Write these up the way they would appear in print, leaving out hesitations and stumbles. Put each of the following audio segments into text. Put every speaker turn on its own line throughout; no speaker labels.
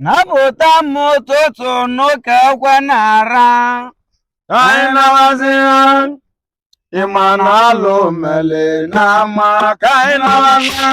Napụta m ụtụtụ n'ụka ekwe na-ara.
Anyị nawazi ya, ịma na alụ mele na ama ka anyị nawazi ya.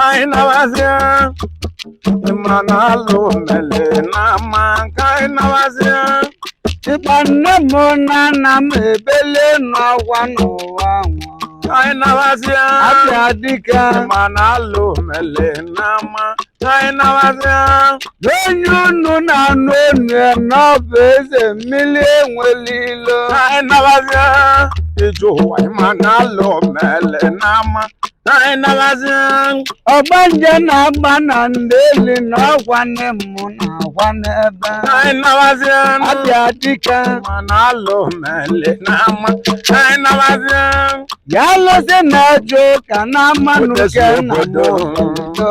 Anyị nawazi ya, ịma na alụ mele na ama ka anyị nawazi ya.
Ịkpa nne m na nna m ebele n'ọgwa n'ụwa nwa.
Anyị nawazi ya,
Abịa dịka
ịma na alụ mele na ama ka anyị nawazi ya.
onye unu na-anụ onu ya n'ọbụ eze mmiri enweli ilo.
Anyị nawazi ya, ije ụwa ịma na alụ mele na ama ka anyị nawazi ya.
Ọgbanje na-agba na ndeli na ọgwa nne m na-agwa n'ebe.
Anyị nawazi ya,
Abịa dịka
mana alụ mele na ama anyị nawazi ya.
ya lụsị na-eje ụka na mmanụ nke nna m obodo.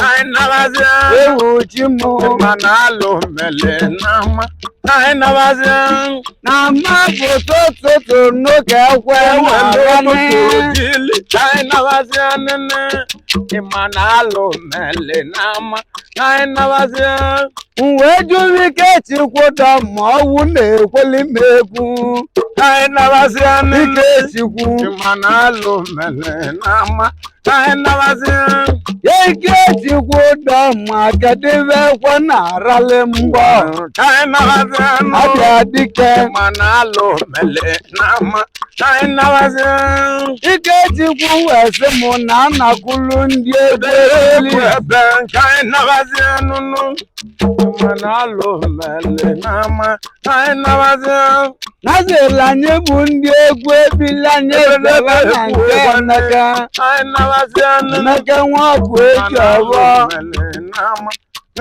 Anyị nawazi ya,
Ewu ji m
mana alụ mele na ama anyị nawazi ya.
na mmadụ tụtụtụ n'oge ekwe
Ewele
na-agani.
ụtụtụ dili anyị nawazi ya nene. Ịmana alụ mele na ama anyị nawazi ya.
Wee jụrụ ike chikwụdọ ma ọwụ na-ekweli m egwu.
Anyị nawazi ya nene.
Ike chikwu
Ịmana alụ mele na ama anyị nawazi ya.
ike chikwụdọ ma kedebe ekwe na-arali mgbọ.
Anyị nawazi ya nụ.
Abịa dike
Mana alụ mele na ama anyị nawazi ya.
ike chikwu wee sị m na anakwulu ndị ebe
Egwu ebe nke anyị nawazi ya nụnụ. Mana alụ mele na ama anyị nawazi ya.
nazịla anyị bụ ndị egwu ebili anyị ebebe na nke Emeka.
Anyị nawazi ya nụnụ.
Emeka nwa ọgwụ eji ọgbọ
Mele na ama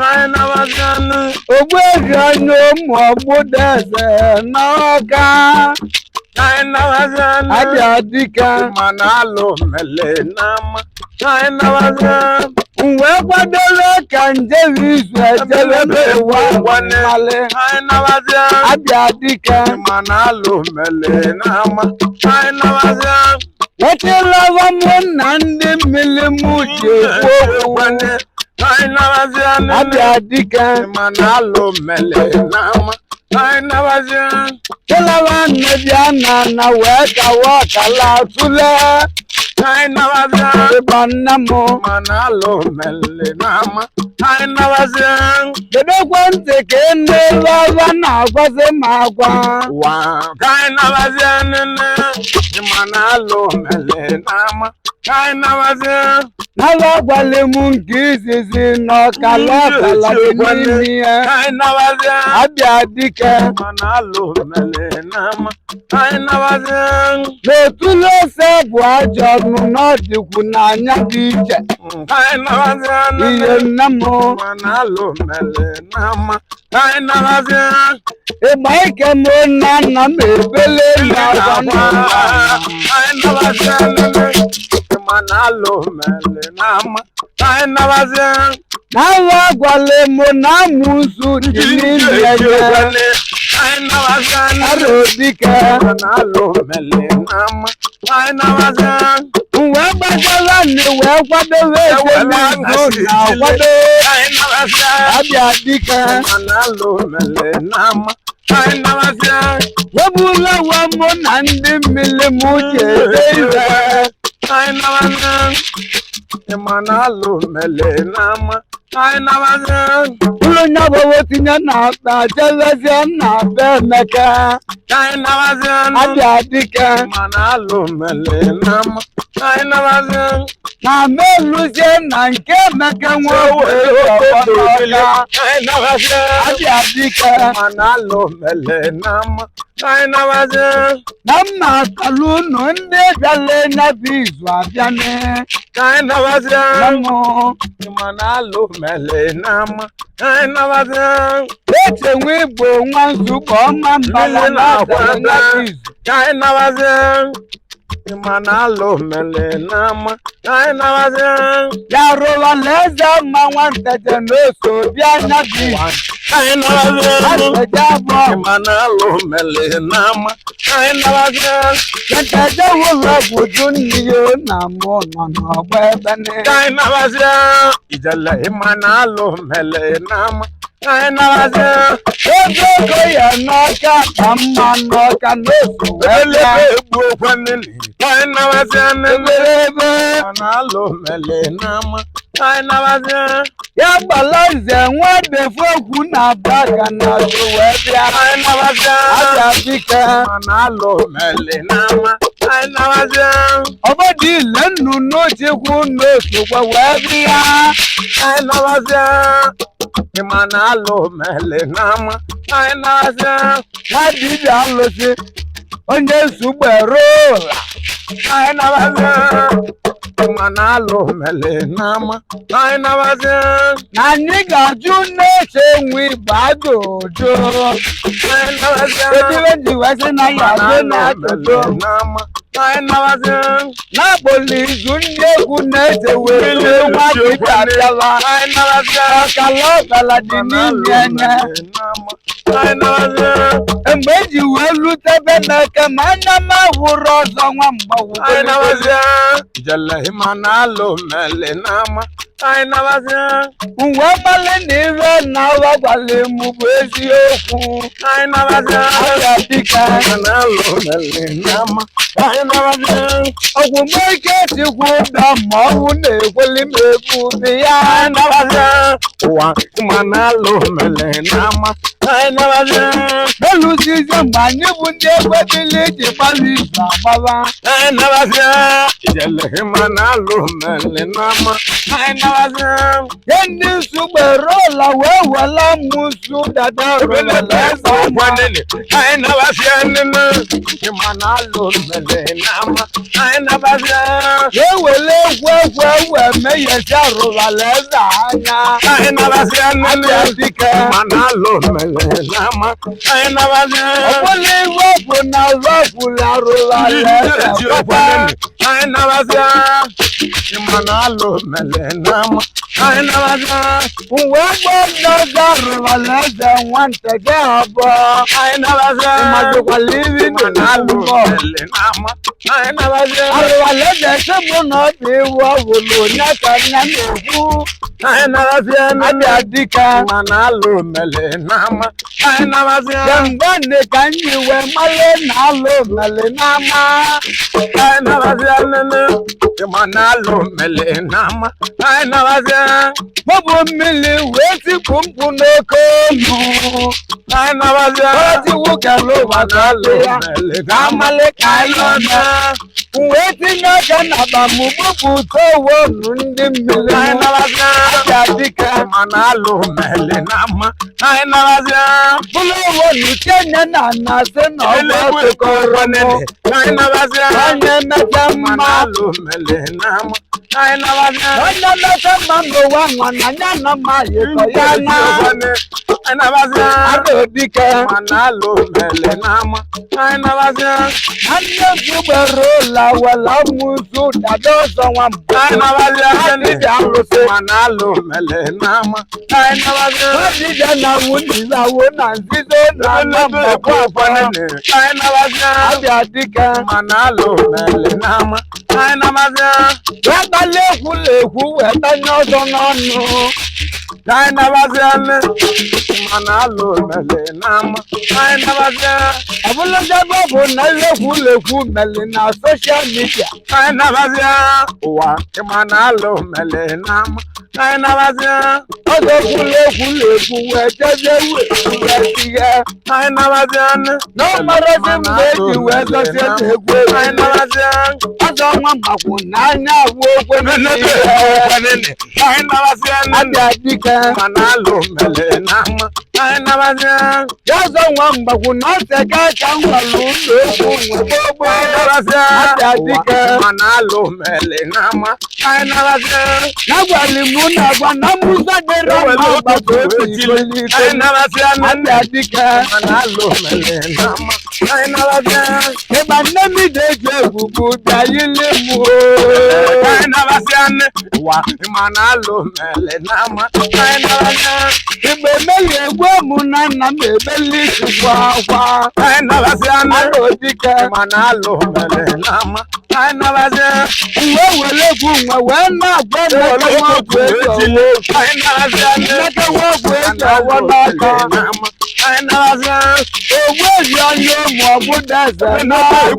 anyị nawazi ya nụ.
ogbueji onye ụmụ ọgbụda eze n'Ọka.
Anyị nawazi ya nụ.
Abịa dike
Mana alụ mele na ama anyị nawazi ya.
wee kwadoro ka njem izu ejebe n'ụwa mmalị.
Anyị nawazi ya.
Abịa dike
Mana alụ mele na ama anyị nawazi ya.
wetịlọwa mụ na ndị mmiri m ji ekwu okwu.
Anyị nawazi ya.
Abịa dike
Mana alụ mele na ama anyị nawazi ya.
tịlawa nne bịa na wee kawa ọkala tụle.
Anyị nawazi ya.
Ịgba nne m
Mana alụ mele na ama anyị nawazi ya.
kedu ekwentị ka ị na-elu ọba na-agwazi m agwa.
Wa ka anyị nawazi ya nene. Mana alụ mele na ama anyị nawazi ya.
N'ala gwali m nke izizi n'ọkala ọkala dị n'ime ya.
Anyị nawazi ya.
Abịa dike
Mana alụ mele na ama anyị nawazi ya.
n'otulu ose bụ ajọ ọnụ n'ọdịkwu n'anya dị iche.
Anyị nawazi ya.
Ihe nne m
Mana alụ mele na ama anyị nawazi ya.
ịgba ike m na nna m ebele na-agwa n'ụwa.
Anyị nawazi ya nene. Mana alụ mele na ama anyị nawazi ya.
N'ala gwali m na amụsụ dị n'ime ya.
Anyị nawazi ya nene.
Aro dike
Mana alụ mele na ama anyị nawazi ya.
wee gbajala nne wee kwadobe eze n'izu na-akwado.
Anyị nawazi ya.
Abịa dike
Mana alụ mele na ama anyị nawazi ya.
webula nwa mụ na ndị mmiri m ji ede ihe.
Anyị nawazi ya. Mana alụ mele na ama anyị nawazi ya.
Ụlọ nyabawo tinye n'akpa jebezie na be Emeka.
Anyị nawazi ya.
Abịa dike
Mana alụ mele na ama anyị nawazi ya.
na meluzie na nke Emeka nwa ogbenye ọgbọ n'Ọka.
Anyị nawazi ya.
Abịa dike
Mana alụ mele na ama anyị nawazi ya.
na mma akala unu ndị bịala nyabụ izu abịane.
Anyị nawazi ya.
Mụ
Mana alụ mele na ama anyị nawazi ya.
echenwe igbo nwa nzukọ ọma mbala na-adara nyabụ izu.
Anyị nawazi ya. Imanalo mele nama kai nawaze
ya rola leza mawante tenoso biana bi
kai nawaze
jabo
Imanalo mele nama kai nawaze
kete wala buduniyo namo no bebene
kai nawaze ijala Imanalo mele nama kai nawaze
ego ya noka tamma noka noso
ele bu kwanini kai nawaze
elebe
Imanalo mele nama kai nawaze
ya balanze nwade foku na baka na webia
kai nawaze
aja bika
Imanalo mele nama kai nawaze
obodi lenu no chekwu no so webia
kai nawaze Imanalo mele nama kai nawaze
wadi alosi onye sugbero
kai nawaze Imanalo mele nama kai nawaze
na ni gaju ne chenwi badojo
kai nawaze
ediwe di wese na ya na dodo
nama kai nawaze
na polizu ndegu ne tewele wa kitatiala
kai nawaze
kala kala di ni nyene
nama kai nawaze
embeji welu tebe na kemana ma wuro zo nwa mbawo
kai nawaze jalla Imanalo mele nama kai nawaze
uwe male ni re na wa gwale mu bu eziokwu
kai nawaze
aya dika
Imanalo mele nama kai nawaze
ogwumeke tikwu da mmanwụ na-ekweli m egwu bi ya
kai nawaze wa Imanalo mele nama kai nawaze
eluzizi mgbe anyị bụ ndị ekwebili ji gbalị izu agbaba
kai nawaze jalla Imanalo mele nama kai nawaze
ye ndị nsugbere ụla wee wela mmusu dada roleleza
kwanini kai nawaze nene Imanalo mele nama kai nawaze
ewele egwu wee meghezi arụlaleza anya
kai nawaze nene
abịa dike
Imanalo mele nama kai nawaze
ọbụla iwe bụ na rọbụla arụlaleza papa
kai nawaze Imanalo mele nama kai nawaze
uwe gbọdọga arụlaleza nwante gị abụọ
kai nawaze
ịmajikwala iri
Imanalo
na
mele nama kai nawaze
arụlaleza esebụ na ọ bụ iwu ọbụla onye ka nya na-ekwu
kai nawaze
abịa dike
Imanalo mele nama kai nawaze
kemgbe nne ka anyị wee male na alụ mele n'ama
kai nawaze nene Imanalo mele nama kai nawaze
mọbụ mmiri wee tikpu mkpu n'oke olu
kai nawaze
ozi wukelu
Imanalo
ya
mele
ka amale ka anyị eme wee tinye aka na bamụbụbụta owonu ndị mmiri
kai nawaze
abịa dike
Imanalo mele nama kai nawaze
bụrụ owonu kenye na na-asị na ọgụ tụkọrọ mụ
kai nawaze
onye mmepe mma
Imanalo mele nama kai nawaze
onye mmepe mma n'ụwa nwa na ya na mma yikọ ya na
kai nawaze
abịa dike
Imanalo mele nama kai nawaze
nne zugbere ụla wela musu dada ọzọ nwa mbụ
kai nawaze
adịdị alụsị
Imanalo mele nama kai nawaze
adịdị na wunizawo na nzizo na anambakwa
kai nawaze
abịa dike
Imanalo mele nama kai nawaze
wetala ekwula-ekwu wetanye ọzọ n'ọnụ
kai nawaze Imanalo mele nama kai nawaze
ọbụlụdebe bụ na ekwula-ekwu meli na soshal midia
kai nawaze wa Imanalo mele nama kai nawaze
ọzọ ekwula-ekwu wee jeze wee tighe
kai nawaze
n'ọmarọzi mgbe eji wee dozie na-egwu
kai nawaze
ọzọ nwa makwu n'anya awụ okwe n'ihe
kai nawaze
abịa dike
manalo mele nama kaina bazia
yazo wamba kunote kaka ngwalundo kubobo atadika
manalo mele nama kaina bazia
nagwalimuna gwanamuza dera maba koti
kaina bazia
atadika
manalo mele nama kaina bazia
ebanemi deje gugu dayilemu
kaina bazia wa manalo mele nama kaina bazia
igbe mele egwu na nna m ebeli kwa
kaina bazia
alodika
manalo mele nama kaina bazia
uwe welegwu nwa wee na-agwa nneke nwagwu eji
kaina bazia
nneke nwagwu eji ọwọ n'aka ogbu eji anya ụmụ ọbụda eze n'aka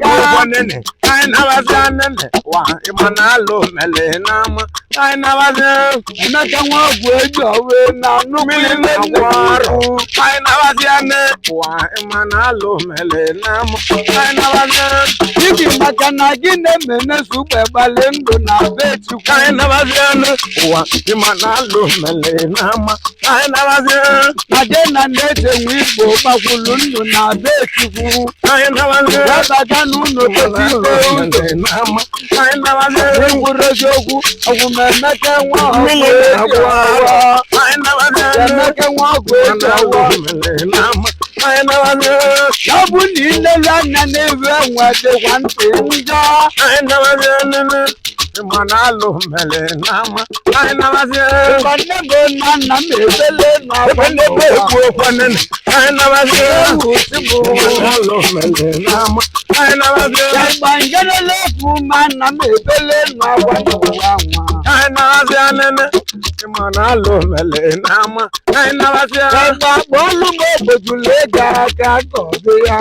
nneke nwagwu eji ọwụ na nnukwu ime nnukwu ọrụ ibi maka na gị na-emene sugbe gbalị ndụ na be Chukwu Adena na-eze nwe Igbo gbakwulu ndụ na be Chukwu webata n'ụlọ egwuru eziokwu ọgwụmemeke nwa emeke nwa ọgwụ eji ọwọ ya bụ na ilelu anya n'ebe enwe dịkwa ntị njọ
manalo mele nama kaina bazia
nne go na nna m ebele na
kaina bazia manalo mele nama kaina bazia
gbangelele fu ma nna m ebele na
kaina bazia nene manalo mele nama kaina bazia
bolu mo bojule ga ka gobe ya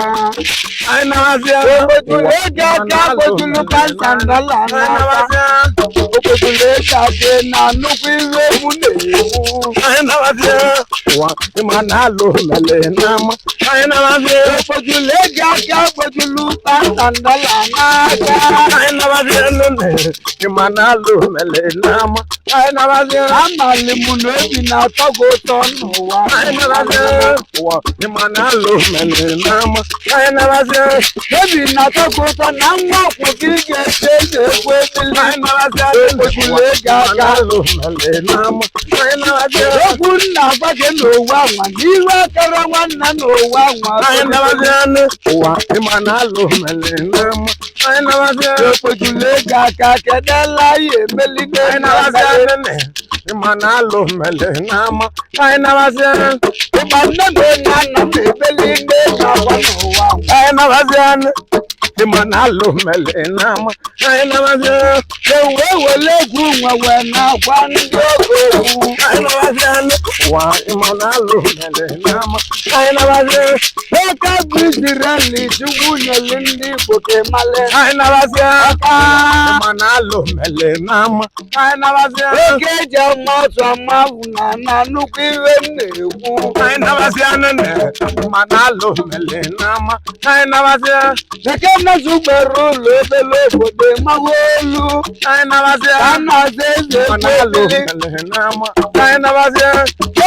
kaina bazia
bojule ga ka bojulu pansandala na obojule ga ke na nnukwu iwe mu na-ewu
kaina bazia wa manalo mele nama kaina bazia
bojule ga ka bojulu pansandala na
kaina bazia nene manalo mele nama kaina bazia
amalimu n'obi na-atọgo ụtọ n'ụwa obi na-atọgo ụtọ na nwa ọkwụ gị ga-ete eze ekwu ebili ojule ga aga okwu nna agwa gị n'owu anwa n'ihu akara nwanna n'owu anwa ojule ga aka kedela ya emeligbe
manalo mele nama kaina bazia
ịgbanne na nna m ebeligbe na-agwa n'ụwa
kaina bazia manalo mele nama kaina bazia
ewe wele egwu nwa wee na-agwa ndị oge okwu
kaina bazia wa manalo mele nama kaina bazia
oke bụ Izreli Chukwu nyere ndị Igbo ka ịmale
kaina bazia manalo mele nama kaina bazia
oke eji ama ọtụ amavụ na nnukwu iwe m na-ekwu
kaina bazia nene manalo mele nama kaina bazia
eke mmezugbere ụlọ obele obodo mawa olu
kaina bazia
a na-aza eze
manalo mele nama kaina bazia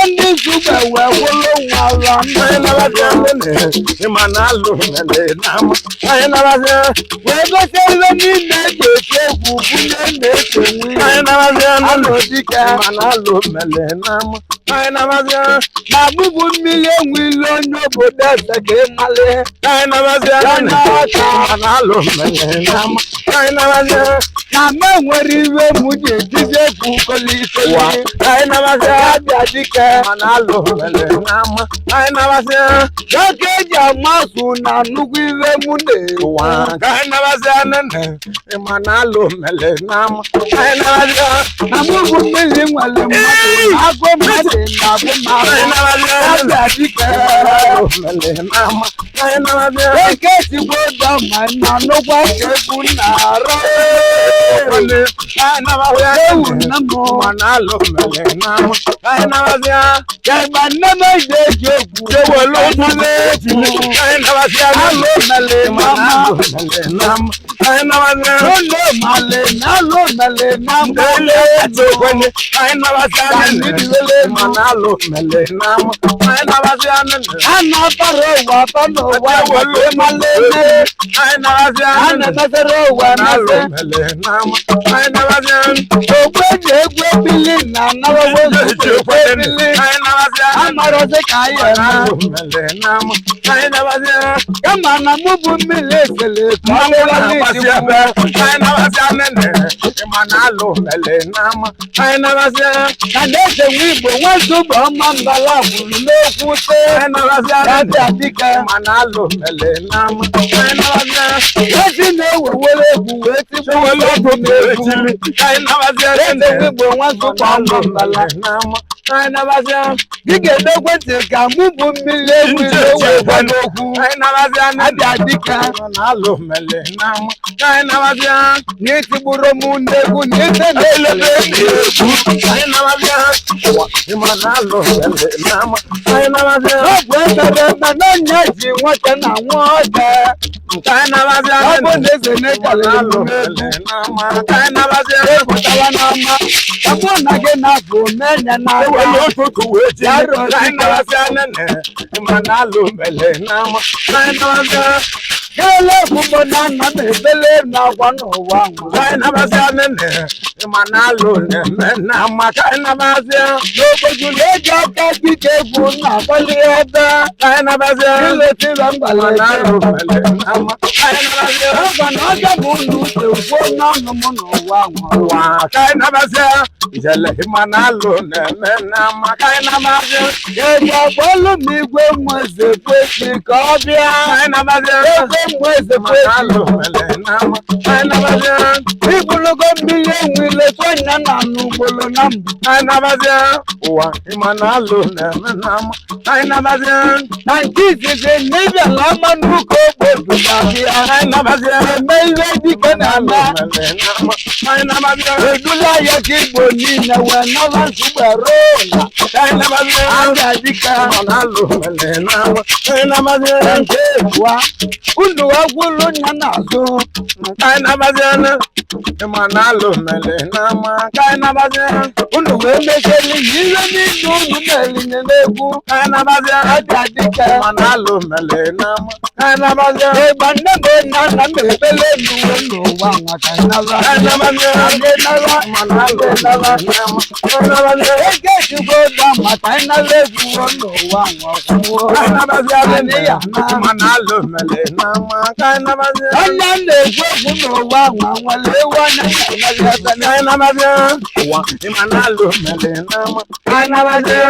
ndị zugbe wee kwụlụ nwa ala
kaina bazia nene manalo mele nama kaina bazia
wee gote ihe niile eji eti egwu bunye na-eche nwe
kaina bazia
anọdike
manalo mele nama kaina bazia
na bụbụ mmiri enwe ile onye obodo eze ka ịmale
kaina bazia
ya na ọka
manalo mele nama kaina bazia
na m enwere iwe m ji ejizi egwu kolikoli
kaina bazia
ya bịa dike
manalo mele nama kaina bazia
oke eji amasụ na nnukwu iwe m na-ekwu
kaina bazia nene manalo mele nama kaina bazia
na mụbụ mmiri nwere mmadụ agụ mmadụ na agụ mmadụ ya bịa dike oke etigbo ụdọ ma na nnukwu aka egwu na-arụ ewu nne m kegba nne m eji eji egwu alụ mele mama
anyị nabazia
Lolo male na lo mele na
ele ejekwenye anyị nabazia nene mana alụ mele na ama anyị nabazia nene
ana paro wa pano wa
welu
male ne
anyị nabazia
ana
nene
masero wa
mana alụ
na
mele na ama anyị nabazia
ogbeje egwe bili na na wo
ejekwenye
bili
anyị nabazia
amaro se kai
mana
na
alụ mele na ama anyị nabazia
kama na mubu mile sele
mmanwụ
kwale la
na-agbasi
ni
ebe anyị nabazia nene mana alụ mele na ama anyị nabazia
na dese wibo wazubo mambala bulu n'okwute
anyị nabazia
dadi
nene
adike
mana alụ mele na ama anyị nabazia
ezi na-ewewere egwu wee tigbu
ewelu
ọgụ
ọgụ na-ejili anyị nabazia
eze
nene
wibo wazubo
mana alụ
mambala
mele na ama anyị nabazia
dịka edokwentị ka mụ bụ mmiri ewu ilewe gwa n'okwu
anyị nabazia
adị
nene
adike
mana alụ mele na ama anyị nabazia
n'itigburu m ndegwu n'ite na-elebe
anyị nabazia mana alụ mele na ama anyị nabazia
ọgwụ ebere ebe n'onye ji nwoke na nwa ọja
nke anyị nabazia
ọ bụ
nene
na eze na-ekalere
alụ
m
mele
egwu
na ama nke anyị nabazia
pụtawa n'ọma ka mụ na gị na-abụ omenye
ewelu
n'aka
ụtụtụ wee ji anyị nabazia nene mana alụ mele na ama anyị nabazia
ele ekwugbo na nna m ebele na-agwa n'ụwa nwụrụ
anyị nabazia nene mana alụ na-eme na ama ka anyị nabazia
n'obodo eji aka dike egwu na-akpali ebe
anyị nabazia
iletira
mana alụ
mgbala
mele na ama anyị nabazia
ọgwa na ọga bụ ụlọ uche kwuo n'ọnụ m n'ụwa nwụrụ
ụwa ka anyị nabazia ijele mana alụ na-eme na ama ka anyị nabazia
eji agbolu m igwe mmụeze kwesị ka ọ bịa
anyị nabazia
ebe mmụeze
mana alụ
kwesị
mele na ama anyị nabazia
ibulugo mmiri enwe iletonya na n'ugbolo na mbụ
anyị nabazia ụwa ịmana alụ na-eme na ama anyị nabazia
na nke izizi n'ịbịala ama n'ụka ogbodo na-abịa
anyị nabazia
eme ihe dike
alụ
na-ama
mele na ama anyị nabazia
edula ya ka igbo niile wee nọla nsụgbere ụla
anyị nabazia
aga dike
mana alụ mele na ama anyị nabazia
nke ebua unu agwụlụ nya n'azụ
anyị nabazia ịmana alụ mele na ama ka anyị nabazia
unu wee mekeli ihe niile unu na-elinye n'egwu
anyị nabazia
aga dike
mana alụ mele na ama anyị nabazia
ịgba nne m na nna m ebele n'uwe n'ụwa maka nara
anyị nabazia
anyị nara
mana alụ mele na ama anyị nabazia
ege ejigbo ụda maka ịnara egwuwo n'ụwa nwọkwuo
anyị nabazia
anyị ya na
mana alụ mele na ama ka anyị nabazia
onye na-egwu egwu n'ụwa nwa nwere ewu anya na-enwere ebe na
anyị nabazia ụwa ịmana alụ mele na ama anyị nabazia